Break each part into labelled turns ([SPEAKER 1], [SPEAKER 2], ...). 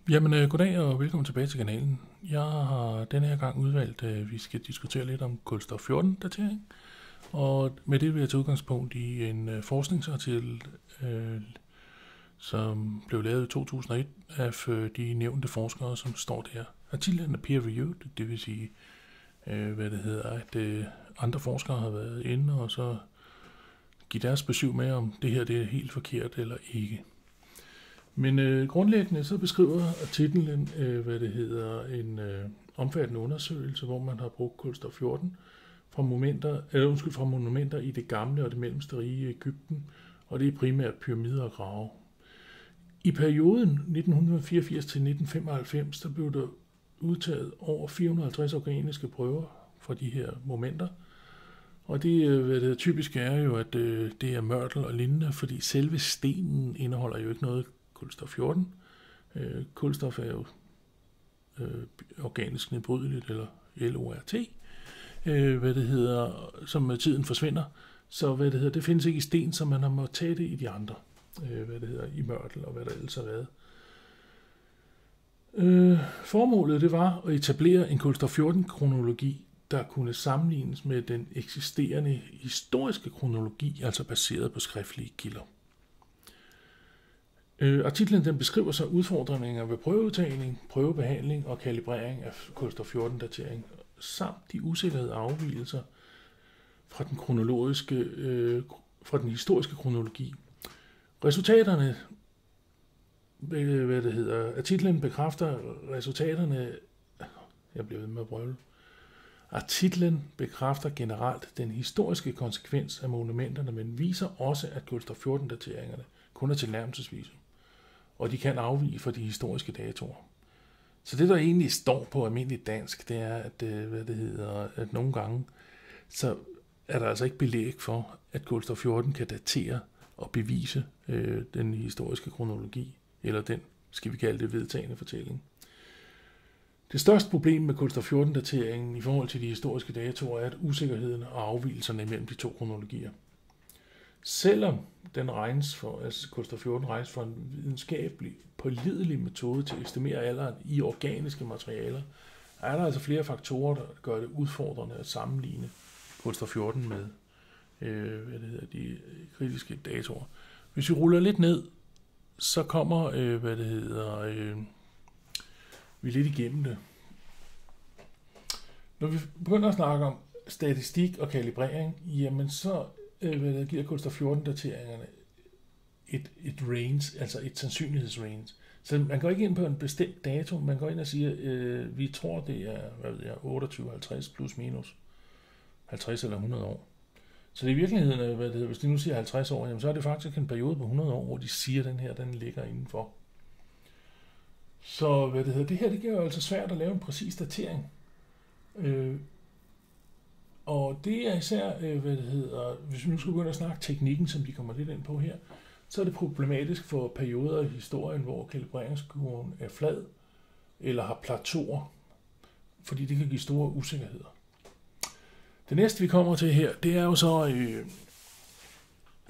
[SPEAKER 1] Jamen, goddag og velkommen tilbage til kanalen. Jeg har denne her gang udvalgt, at vi skal diskutere lidt om kulstof-14-datering. Og med det vil jeg tage udgangspunkt i en forskningsartikel, som blev lavet i 2001 af de nævnte forskere, som står der. Artiklen er peer-reviewed, det vil sige, at andre forskere har været inde og så give deres besøg med, om det her det er helt forkert eller ikke. Men grundlæggende så beskriver artiklen, en omfattende undersøgelse, hvor man har brugt kulstof-14 fra monumenter i det gamle og det mellemste rige i Egypten, og det er primært pyramider og grave. I perioden 1984 til 1995, der blev der udtaget over 450 organiske prøver fra de her momenter, og det typisk er jo, at det er mørtel og lignende, fordi selve stenen indeholder jo ikke noget kulstof-14. Kulstof er jo organisk nedbrydeligt, eller LORT, som med tiden forsvinder. Så det findes ikke i sten, så man har måttet tage det i de andre, i mørtel og hvad der ellers har været. Formålet det var at etablere en kulstof-14-kronologi, der kunne sammenlignes med den eksisterende historiske kronologi, altså baseret på skriftlige kilder. Artiklen den beskriver så udfordringer ved prøveudtagning, prøvebehandling og kalibrering af kulstof-14-datering, samt de usikkerheder og afvigelser fra den historiske kronologi. Resultaterne, artiklen bekræfter resultaterne, jeg bliver ved med at brøle. Artiklen bekræfter generelt den historiske konsekvens af monumenterne, men viser også, at kulstof-14-dateringerne kun er tilnærmelsesvise, og de kan afvige fra de historiske datoer. Så det, der egentlig står på almindeligt dansk, det er, at nogle gange, så er der altså ikke belæg for, at kulstof-14 kan datere og bevise den historiske kronologi, eller den, skal vi kalde det, vedtagne fortælling. Det største problem med kulstof-14-dateringen i forhold til de historiske datoer er, at usikkerheden og afvigelserne mellem de to kronologier. Selvom den kulstof-14 regnes for en videnskabelig, pålidelig metode til at estimere alderen i organiske materialer, er der altså flere faktorer, der gør det udfordrende at sammenligne kulstof-14 med de kritiske datoer. Hvis vi ruller lidt ned, så kommer vi lidt igennem det. Når vi begynder at snakke om statistik og kalibrering, jamen så giver kulstof-14-dateringerne et range, altså et sandsynlighedsrange. Så man går ikke ind på en bestemt dato, man går ind og siger, vi tror det er 28, 50 plus minus 50 eller 100 år. Så det er i virkeligheden, hvis de nu siger 50 år, jamen så er det faktisk en periode på 100 år, hvor de siger, at den ligger indenfor. Så det her, det gør jo altså svært at lave en præcis datering. Og det er især, hvis vi nu skal begynde at snakke teknikken, som de kommer lidt ind på her, så er det problematisk for perioder i historien, hvor kalibreringskurven er flad eller har plateauer, fordi det kan give store usikkerheder. Det næste, vi kommer til her, det er jo så,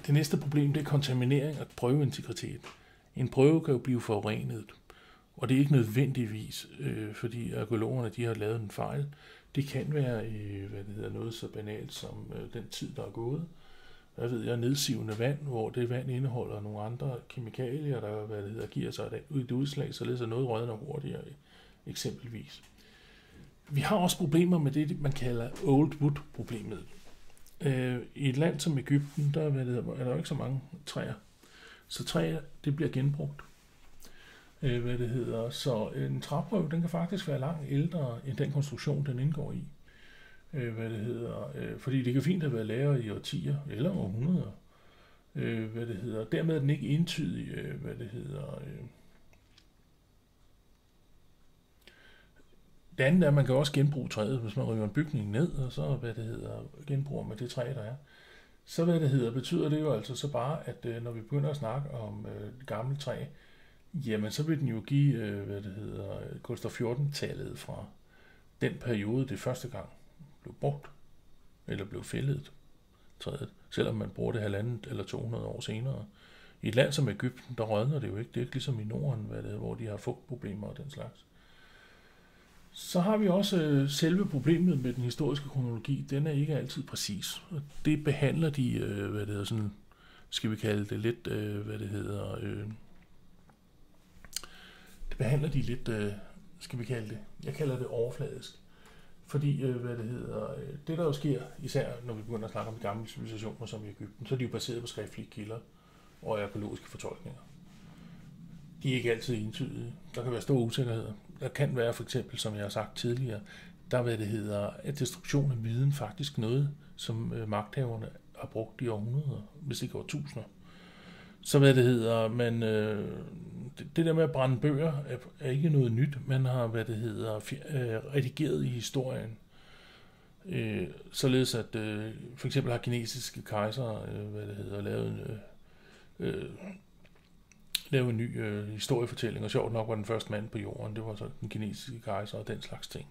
[SPEAKER 1] det næste problem, det er kontaminering og prøveintegritet. En prøve kan jo blive forurenet, og det er ikke nødvendigvis, fordi arkeologerne de har lavet en fejl. Det kan være noget så banalt som den tid, der er gået. Nedsivende vand, hvor det vand indeholder nogle andre kemikalier, der giver sig et udslag, således at noget rådner hurtigere, eksempelvis. Vi har også problemer med det, man kalder old wood-problemet. I et land som Egypten, der er der ikke så mange træer. Så træer, det bliver genbrugt. Så en træprøve, den kan faktisk være langt ældre end den konstruktion, den indgår i. Fordi det kan fint have været lavet i årtier eller århundreder. Dermed er den ikke entydig, Det andet er, at man kan også genbruge træet, hvis man river en bygning ned, og så genbruger man det træ, der er. Så betyder det jo altså så bare, at når vi begynder at snakke om gammelt træ, jamen så vil den jo give, kulstof-14-tallet fra den periode, det første gang blev brugt, eller blev fældet træet, selvom man bruger det 150 eller 200 år senere. I et land som Egypten, der rådner det jo ikke. Det er ikke ligesom i Norden, hvor de har fugtproblemer og den slags. Så har vi også selve problemet med den historiske kronologi. Den er ikke altid præcis. Og det behandler de, sådan, skal vi kalde det lidt, det behandler de lidt, skal vi kalde det, jeg kalder det overfladisk. Fordi, det der jo sker, især når vi begynder at snakke om de gamle civilisationer som i Egypten, så er de jo baseret på skriftlige kilder og arkæologiske fortolkninger. De er ikke altid entydige. Der kan være store usikkerheder. Der kan være for eksempel, som jeg har sagt tidligere, at destruktion af viden faktisk noget, som magthaverne har brugt i århundreder, hvis ikke årtusinder. Så men det der med at brænde bøger er ikke noget nyt. Man har, redigeret i historien. Således at for eksempel har kinesiske kejsere, lavet en ny historiefortælling, og sjovt nok var den første mand på jorden, det var så den kinesiske kejser og den slags ting.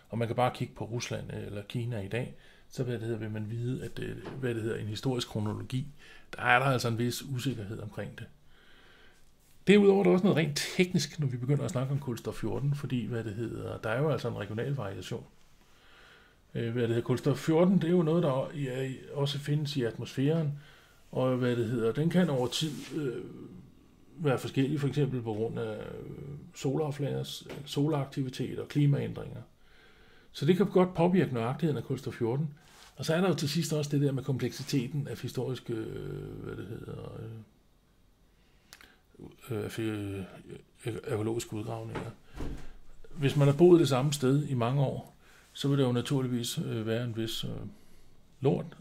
[SPEAKER 1] Og man kan bare kigge på Rusland eller Kina i dag, så vil man vide, at en historisk kronologi, der er der altså en vis usikkerhed omkring det. Derudover er der også noget rent teknisk, når vi begynder at snakke om kulstof 14, fordi der er jo altså en regional variation. Kulstof 14, det er jo noget, der også findes i atmosfæren, og den kan over tid være forskellig, for eksempel på grund af solaraktivitet og klimaændringer. Så det kan godt påvirke nøjagtigheden af kulstof 14. Og så er der jo til sidst også det der med kompleksiteten af historiske, arkæologiske udgravninger. Hvis man har boet det samme sted i mange år, så vil det jo naturligvis være en vis lort,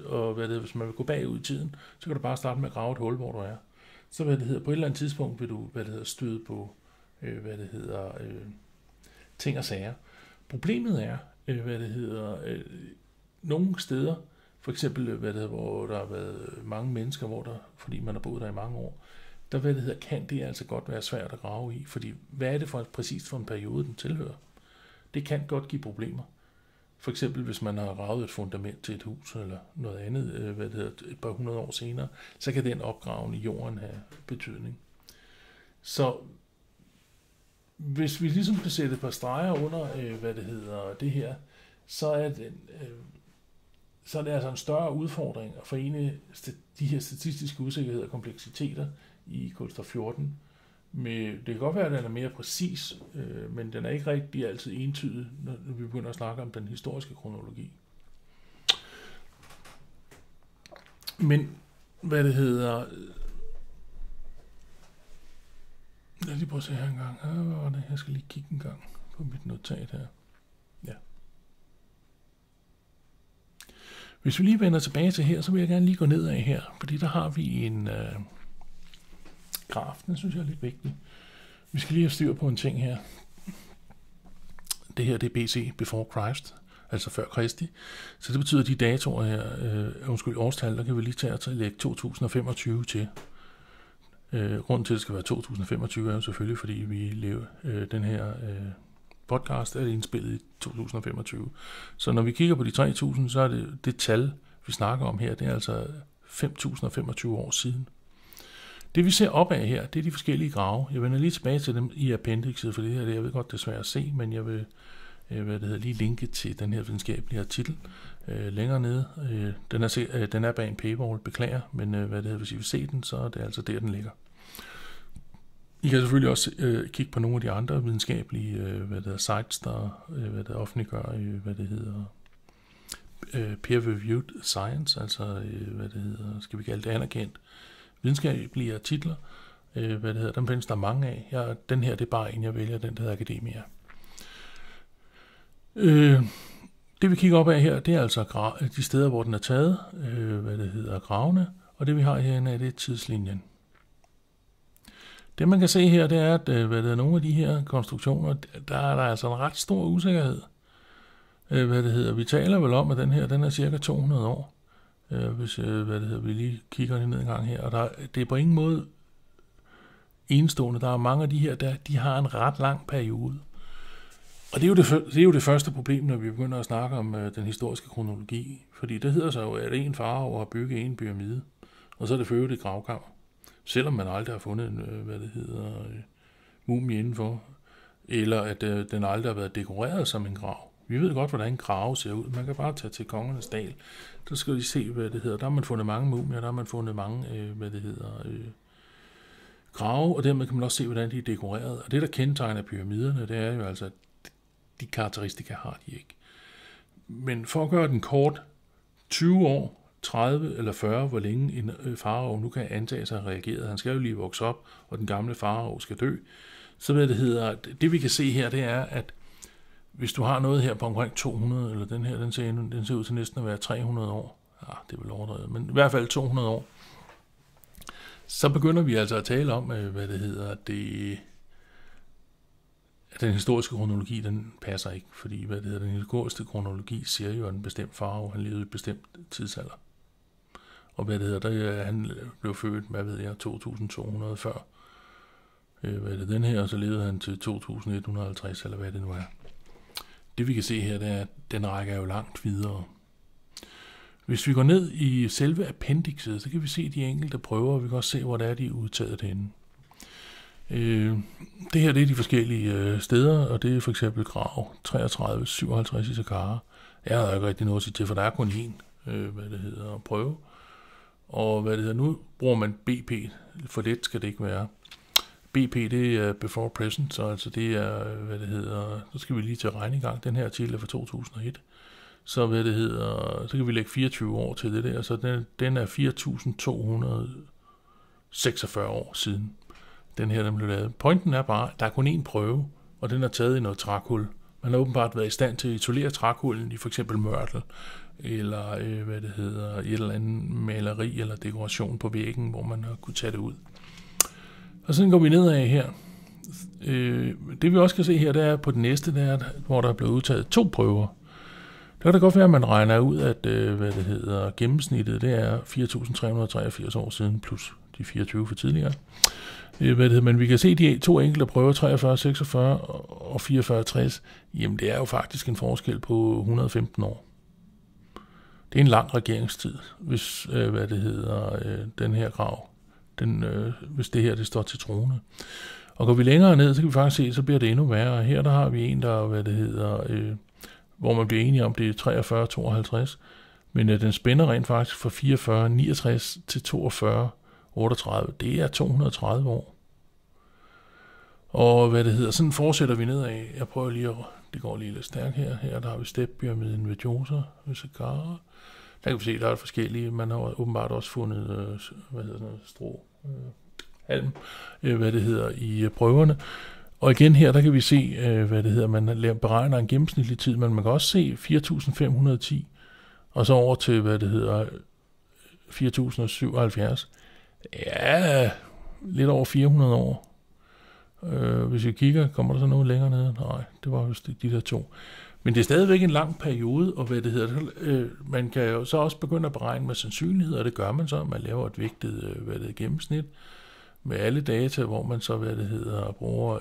[SPEAKER 1] og hvis man vil gå bagud i tiden, så kan du bare starte med at grave et hul, hvor du er. Så på et eller andet tidspunkt vil du støde på ting og sager. Problemet er, nogle steder, for eksempel hvor der har været mange mennesker, fordi man har boet der i mange år, der kan det altså godt være svært at grave i, fordi hvad er det præcist for en periode, den tilhører? Det kan godt give problemer. For eksempel hvis man har gravet et fundament til et hus eller noget andet, et par hundrede år senere, så kan den opgraven i jorden have betydning. Så hvis vi ligesom kan sætte et par streger under, det her, så er det altså en større udfordring at forene de her statistiske usikkerheder og kompleksiteter i kulstof 14. Det kan godt være, at den er mere præcis, men den er ikke rigtig altid entydig, når vi begynder at snakke om den historiske kronologi. Men lad os lige prøve at se her en gang. Hvad var det? Jeg skal lige kigge en gang på mit notat her. Ja. Hvis vi lige vender tilbage til her, så vil jeg gerne lige gå ned af her, fordi der har vi en graf, den synes jeg er lidt vigtig. Vi skal lige have styr på en ting her. Det her, det er BC, Before Christ, altså før Kristi. Så det betyder, at de datoer her, årstal, der kan vi lige tage og lægge 2025 til. Grunden til, at det skal være 2025, er jo selvfølgelig, fordi vi lever den her podcast er indspillet i 2025. Så når vi kigger på de 3000, så er det tal, vi snakker om her, det er altså 5025 år siden. Det vi ser opad her, det er de forskellige grave. Jeg vender lige tilbage til dem i appendixet, for det her, jeg ved godt, det er svært at se, men jeg vil lige linke til den her videnskabelige artikel længere nede. Den er bag en paywall, beklager, men hvis I vil se den, så er det altså der, den ligger. I kan selvfølgelig også kigge på nogle af de andre videnskabelige sites, der offentliggør, peer-reviewed science, altså skal vi kalde det anerkendt videnskabelige artikler. Dem findes der mange af. Den her, det er bare en, jeg vælger, den der hedder Academia. Det vi kigger op af her, det er altså de steder, hvor den er taget, gravene, og det vi har herinde er det tidslinjen. Det man kan se her, det er, at nogle af de her konstruktioner, der er der altså en ret stor usikkerhed. Vi taler vel om, at den er cirka 200 år. Hvis vi lige kigger ned en gang her, og det er på ingen måde enestående. Der er mange af de her, de har en ret lang periode. Og det er jo det første problem, når vi begynder at snakke om den historiske kronologi. Fordi det hedder så jo, at en farao har bygget en pyramide, og så er det for øvrigt et gravkammer. selvom man aldrig har fundet en, mumie indenfor, eller at den aldrig har været dekoreret som en grav. Vi ved godt, hvordan en grav ser ud. Man kan bare tage til Kongernes Dal. Der skal de se, der har man fundet mange mumier, der har man fundet mange, grave, og dermed kan man også se, hvordan de er dekoreret. Og det, der kendetegner pyramiderne, det er jo altså, at de karakteristika har de ikke. Men for at gøre den kort, 20 år, 30 eller 40, hvor længe en farao nu kan antage sig at reagere. Han skal jo lige vokse op, og den gamle farao skal dø. Så det vi kan se her, det er, at hvis du har noget her på omkring 200, eller den her, den ser ud til næsten at være 300 år. Ja, det er vel overdrevet, men i hvert fald 200 år. Så begynder vi altså at tale om, at den historiske kronologi, den passer ikke, fordi den historiske kronologi siger jo, at en bestemt farao, han levede i et bestemt tidsalder. Og han blev født, 2200 før. Den her, og så levede han til 2150, eller hvad det nu er. Det vi kan se her, det er, at den rækker jo langt videre. Hvis vi går ned i selve appendixet, så kan vi se de enkelte prøver, og vi kan også se, hvor der er de udtaget henne. Det her det er de forskellige steder, og det er for eksempel grav 3357 i Saqqara. Jeg har ikke rigtig noget at sige til, for der er kun én prøve. Og nu bruger man BP, for let skal det ikke være. BP, det er before present, så altså det er, så skal vi lige til regne i gang. Den her artikel er fra 2001. Så så kan vi lægge 24 år til det der, så den er 4.246 år siden. Den her, den blev lavet. Pointen er bare, at der er kun én prøve, og den er taget i noget trækul. Man har åbenbart været i stand til at isolere trækullen i for eksempel mørtel, eller i et eller andet maleri eller dekoration på væggen, hvor man har kunne tage det ud. Og så går vi nedad her. Det vi også kan se her, det er på den næste, hvor der er blevet udtaget 2 prøver. Det kan da godt være, at man regner ud, at gennemsnittet, det er 4.383 år siden, plus de 24 for tidligere. Men vi kan se de 2 enkelte prøver, 43, 46 og 44, 60. Jamen, det er jo faktisk en forskel på 115 år. Det er en lang regeringstid, hvis den her grav, hvis det her det står til troende. Og går vi længere ned, så kan vi faktisk se, så bliver det endnu værre. Her der har vi en, der hvor man bliver enige om, det er 43, 52, men den spænder rent faktisk fra 44, 69 til 42, 38. Det er 230 år. Og sådan fortsætter vi nedad. Jeg prøver lige det går lige lidt stærkt her. Her der har vi steppyramiden ved Djoser, ved Saqqara. Der kan vi se, der er forskellige. Man har åbenbart også fundet, strå, halm, i prøverne. Og igen her, der kan vi se, man beregner en gennemsnitlig tid, men man kan også se 4.510, og så over til, 4.077. Ja, lidt over 400 år. Hvis vi kigger, kommer der så noget længere ned? Nej, det var just de der 2. Men det er stadigvæk en lang periode, og man kan jo så også begynde at beregne med sandsynlighed, og det gør man så, man laver et vægtet gennemsnit med alle data, hvor man så bruger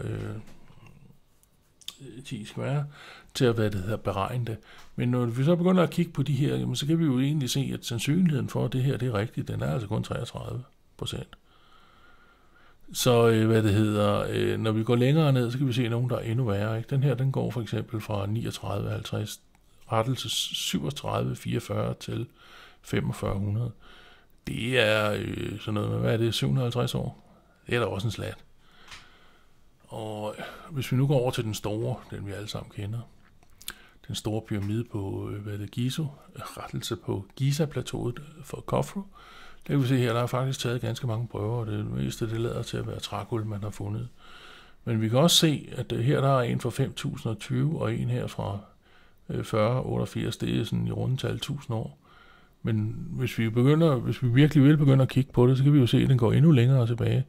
[SPEAKER 1] 10 skvære til at beregne det. Men når vi så begynder at kigge på de her, jamen, så kan vi jo egentlig se, at sandsynligheden for, at det her det er rigtigt, den er altså kun 33%. Så når vi går længere ned, så kan vi se nogen, der er endnu værre. Ikke? Den her, den går for eksempel fra 39,50 rettelse 37,44 til 4500. Det er sådan noget med, hvad er det, 750 år? Det er da også en slat. Og hvis vi nu går over til den store, den vi alle sammen kender, den store pyramide på, Gizo, rettelse på Giza-plateauet for Khofre, der kan vi se her, der er faktisk taget ganske mange prøver, og det meste det lader til at være trækul, man har fundet. Men vi kan også se, at her der er en fra 5020, og en her fra 4088, det er sådan i rundetal 1000 år. Men hvis vi virkelig vil begynde at kigge på det, så kan vi jo se, at den går endnu længere tilbage.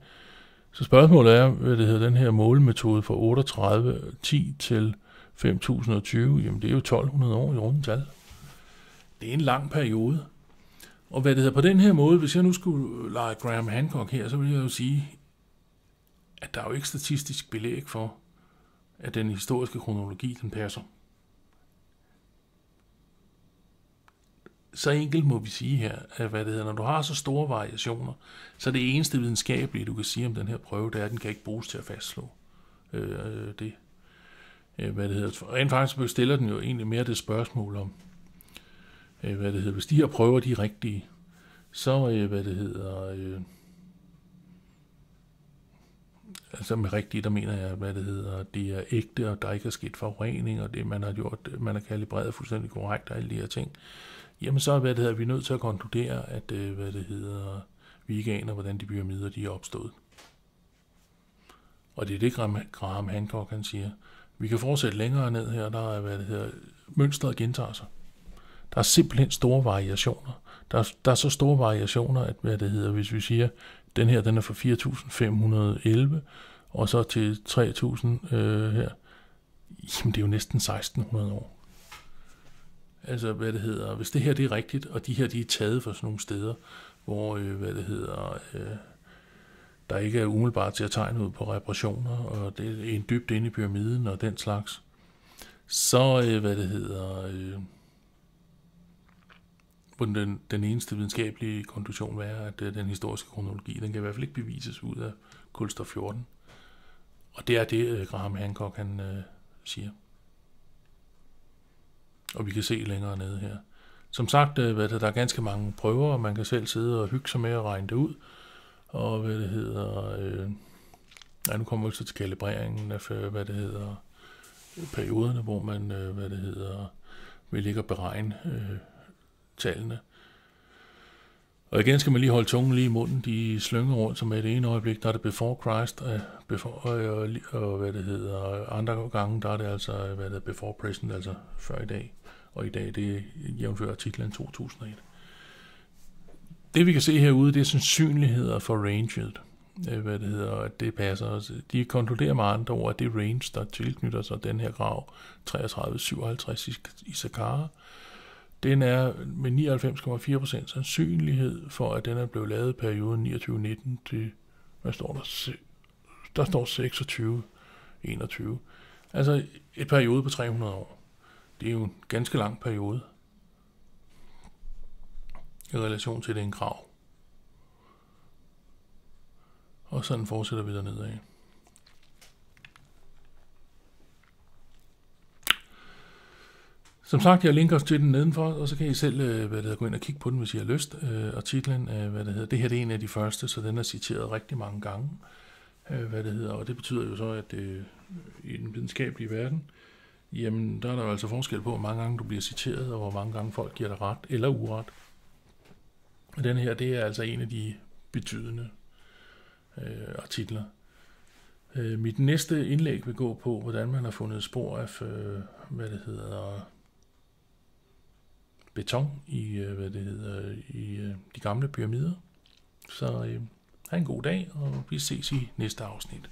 [SPEAKER 1] Så spørgsmålet er, den her målemetode fra 3810 til 5020, jamen det er jo 1200 år i rundetal. Det er en lang periode. Og på den her måde, hvis jeg nu skulle lege Graham Hancock her, så vil jeg jo sige, at der er jo ikke statistisk belæg for, at den historiske kronologi, den passer. så enkelt må vi sige her, at når du har så store variationer, så er det eneste videnskabelige, du kan sige om den her prøve, det er, at den kan ikke bruges til at fastslå det. Rent faktisk stiller den jo egentlig mere det spørgsmål om, hvis de her prøver, de er rigtige, så, altså med rigtigt, der mener jeg, det er ægte, og der ikke er sket forurening, og det man har gjort, man har kalibreret fuldstændig korrekt, og alle de her ting. Jamen så er vi nødt til at konkludere, at vi ikke aner, hvordan de pyramider de er opstået. Og det er det, Graham Hancock han siger. Vi kan fortsætte længere ned her, der er, mønstret gentager sig. Der er simpelthen store variationer. Der er så store variationer, at hvis vi siger, den her den er fra 4.511, og så til 3.000 her, jamen det er jo næsten 1.600 år. Altså, hvis det her det er rigtigt, og de her de er taget fra sådan nogle steder, hvor, der ikke er umiddelbart til at tegne ud på reparationer, og det er en dybt inde i pyramiden og den slags, så, den eneste videnskabelige konklusion er, at den historiske kronologi, den kan i hvert fald ikke bevises ud af kulstof 14. Og det er det, Graham Hancock han siger. Og vi kan se længere nede her. Som sagt, der er ganske mange prøver, og man kan selv sidde og hygge sig med at regne det ud. Og nu kommer vi så til kalibreringen af, perioderne, hvor man, vil ligge og beregne tallene. Og igen skal man lige holde tungen lige i munden. De slynger rundt, som er det ene øjeblik, der er det before Christ, og andre gange, der er det altså, before present, altså før i dag. Og i dag, det er jævnfør artiklen 2001. Det vi kan se herude, det er sandsynligheder for ranget. At det passer. De konkluderer med andre ord, at det range, der tilknytter sig den her grav 3357 i Saqqara, den er med 99,4% sandsynlighed for, at den er blevet lavet i perioden 2919 til, hvad står der? Der står 2621. Altså et periode på 300 år. Det er jo en ganske lang periode i relation til den grav. Og sådan fortsætter vi dernede af. Som sagt, jeg linker til den nedenfor, og så kan I selv gå ind og kigge på den, hvis I har lyst. Artiklen, det her det er en af de første, så den er citeret rigtig mange gange. Og det betyder jo så, at i den videnskabelige verden, jamen der er der jo altså forskel på, hvor mange gange du bliver citeret, og hvor mange gange folk giver dig ret eller uret. Og den her, det er altså en af de betydende artikler. Mit næste indlæg vil gå på, hvordan man har fundet spor af, beton i, i de gamle pyramider. Så have en god dag, og vi ses i næste afsnit.